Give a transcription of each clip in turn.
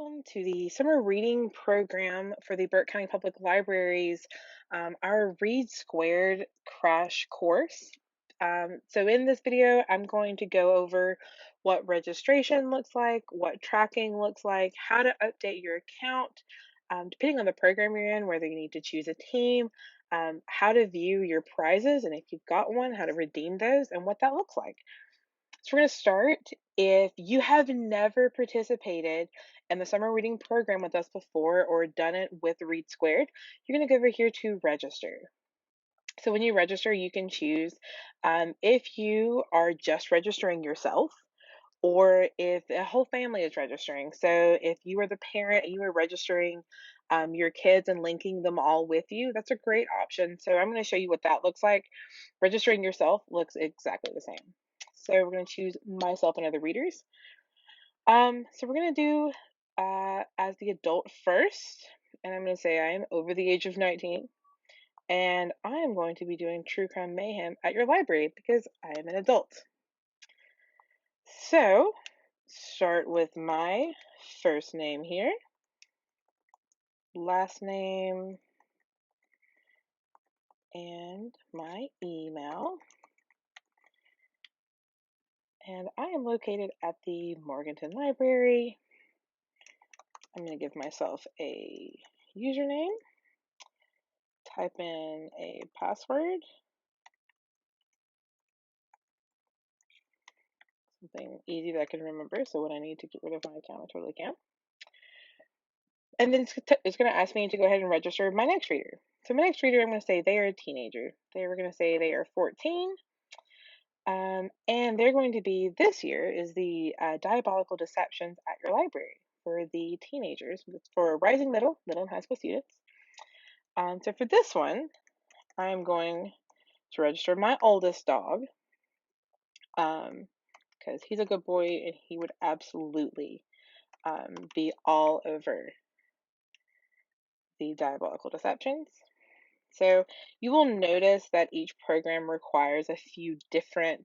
Welcome to the summer reading program for the Burke County Public Libraries, our Read Squared crash course. So in this video, I'm going to go over what registration looks like, what tracking looks like, how to update your account, depending on the program you're in, whether you need to choose a team, how to view your prizes, and if you've got one, how to redeem those, and what that looks like. So we're going to start. If you have never participated in the summer reading program with us before or done it with READSquared, you're going to go over here to register. So when you register, you can choose if you are just registering yourself or if a whole family is registering. So if you are the parent and you are registering your kids and linking them all with you, that's a great option. So I'm going to show you what that looks like. Registering yourself looks exactly the same. So we're going to choose myself and other readers. So we're going to do as the adult first, and I'm going to say I am over the age of 19, and I am going to be doing True Crime Mayhem at your library because I am an adult. So start with my first name here, last name, and my email. And I am located at the Morganton Library. I'm going to give myself a username, type in a password, something easy that I can remember, so when I need to get rid of my account, I totally can. And then it's going to ask me to go ahead and register my next reader. So my next reader, I'm going to say they are a teenager. We're going to say they are 14. And they're going to be, this year, is the Diabolical Deceptions at your library for the teenagers, for rising middle and high school students. So for this one, I'm going to register my oldest dog, because he's a good boy and he would absolutely be all over the Diabolical Deceptions. So you will notice that each program requires a few different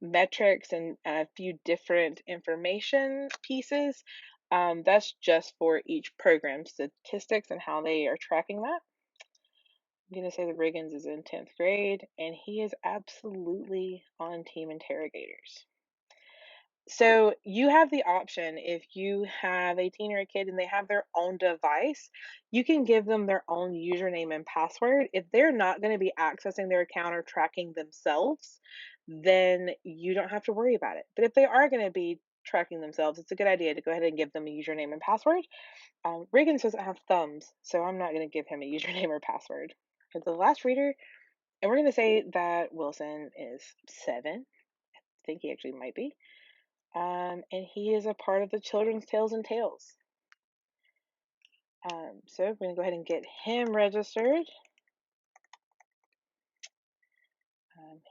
metrics and a few different information pieces. That's just for each program statistics and how they are tracking that. I'm going to say that Riggins is in 10th grade, and he is absolutely on Team Interrogators. So you have the option, if you have a teen or a kid and they have their own device, you can give them their own username and password. If they're not going to be accessing their account or tracking themselves, then you don't have to worry about it. But if they are going to be tracking themselves, it's a good idea to go ahead and give them a username and password. Reagan doesn't have thumbs, so I'm not going to give him a username or password. For the last reader, and we're going to say that Wilson is 7. I think he actually might be. And he is a part of the Children's Tales and Tales. So we're going to go ahead and get him registered.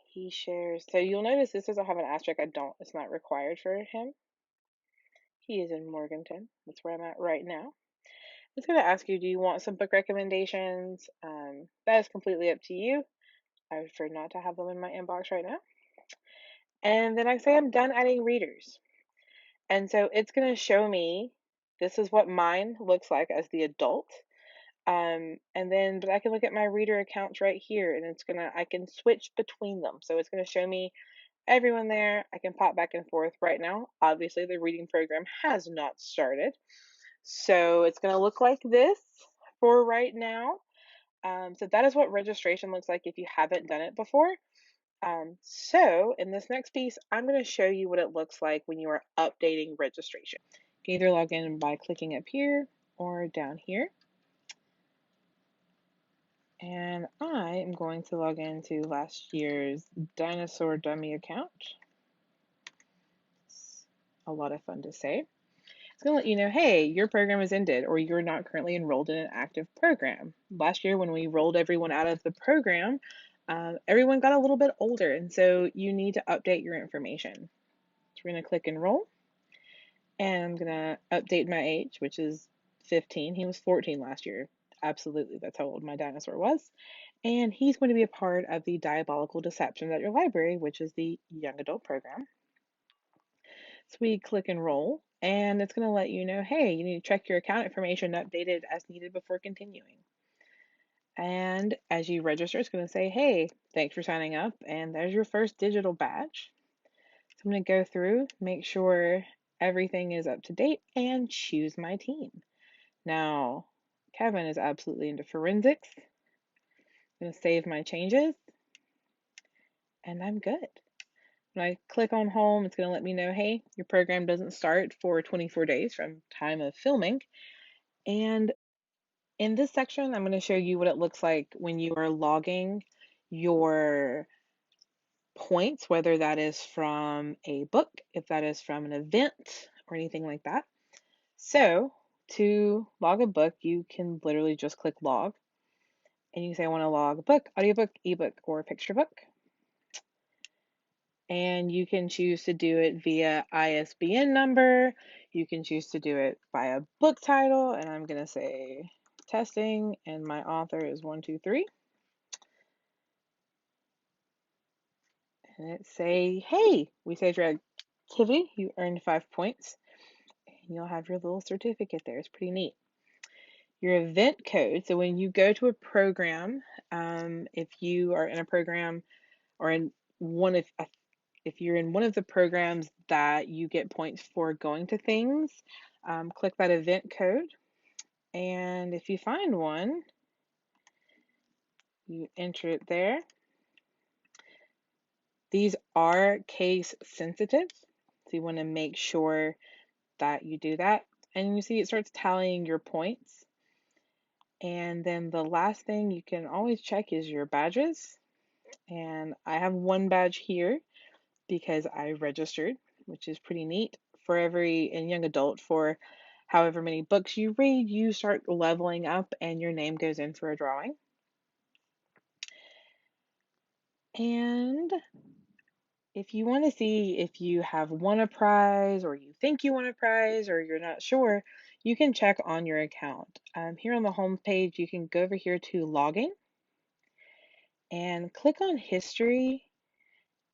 He shares, so you'll notice this doesn't have an asterisk. It's not required for him. He is in Morganton. That's where I'm at right now. It's going to ask you, do you want some book recommendations? That is completely up to you. I would prefer not to have them in my inbox right now. And then I say I'm done adding readers. And so it's going to show me, this is what mine looks like as the adult. But I can look at my reader accounts right here, and I can switch between them. So it's going to show me everyone there. I can pop back and forth right now. Obviously, the reading program has not started. So it's going to look like this for right now. So that is what registration looks like if you haven't done it before. So in this next piece, I'm going to show you what it looks like when you are updating registration. You can either log in by clicking up here or down here. And I am going to log into last year's dinosaur dummy account. It's a lot of fun to say. It's going to let you know, hey, your program has ended, or you're not currently enrolled in an active program. Last year when we rolled everyone out of the program, everyone got a little bit older, and so you need to update your information. So we're going to click enroll, and I'm going to update my age, which is 15. He was 14 last year. Absolutely, that's how old my dinosaur was. And he's going to be a part of the Diabolical Deceptions at your library, which is the young adult program. So we click enroll, and it's going to let you know, hey, you need to check your account information updated as needed before continuing. And as you register, it's going to say, hey, thanks for signing up, and there's your first digital badge. So I'm going to go through, make sure everything is up to date, and choose my team. Now, Kevin is absolutely into forensics. I'm going to save my changes, and I'm good. When I click on home, it's going to let me know, hey, your program doesn't start for 24 days from time of filming. And in this section, I'm going to show you what it looks like when you are logging your points, whether that is from a book, if that is from an event, or anything like that. So to log a book, you can literally just click log, and you say I want to log a book, audiobook, ebook, or picture book. And you can choose to do it via ISBN number. You can choose to do it by a book title, and I'm going to say testing, and my author is 123. And it say, hey, we saved your activity. You earned 5 points, and you'll have your little certificate there. It's pretty neat. Your event code. So when you go to a program, if you are in a program or in one of if you're in one of the programs that you get points for going to things, click that event code. And if you find one, you enter it there. These are case sensitive, so you want to make sure that you do that. And you see it starts tallying your points. And then the last thing you can always check is your badges. And I have one badge here because I registered, which is pretty neat. For in young adult, for however many books you read, you start leveling up and your name goes in for a drawing. And if you want to see if you have won a prize or you think you won a prize or you're not sure, you can check on your account. Here on the home page, you can go over here to logging and click on history.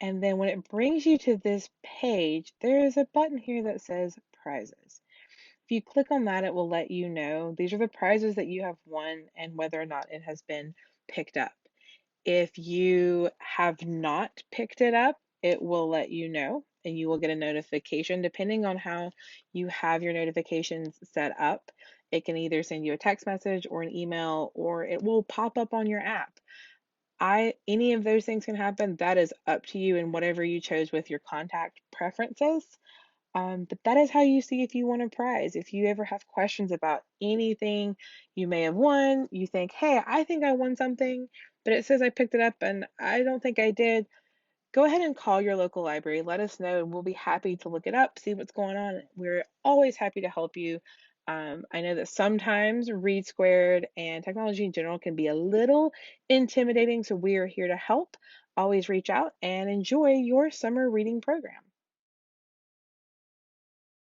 And then when it brings you to this page, there is a button here that says prizes. If you click on that, it will let you know these are the prizes that you have won and whether or not it has been picked up. If you have not picked it up, it will let you know and you will get a notification depending on how you have your notifications set up. It can either send you a text message or an email, or it will pop up on your app. Any of those things can happen. That is up to you and whatever you chose with your contact preferences. But that is how you see if you won a prize. If you ever have questions about anything you may have won, you think, hey, I think I won something, but it says I picked it up and I don't think I did, go ahead and call your local library. Let us know and we'll be happy to look it up, see what's going on. We're always happy to help you. I know that sometimes READSquared and technology in general can be a little intimidating, so we are here to help. Always reach out and enjoy your summer reading program.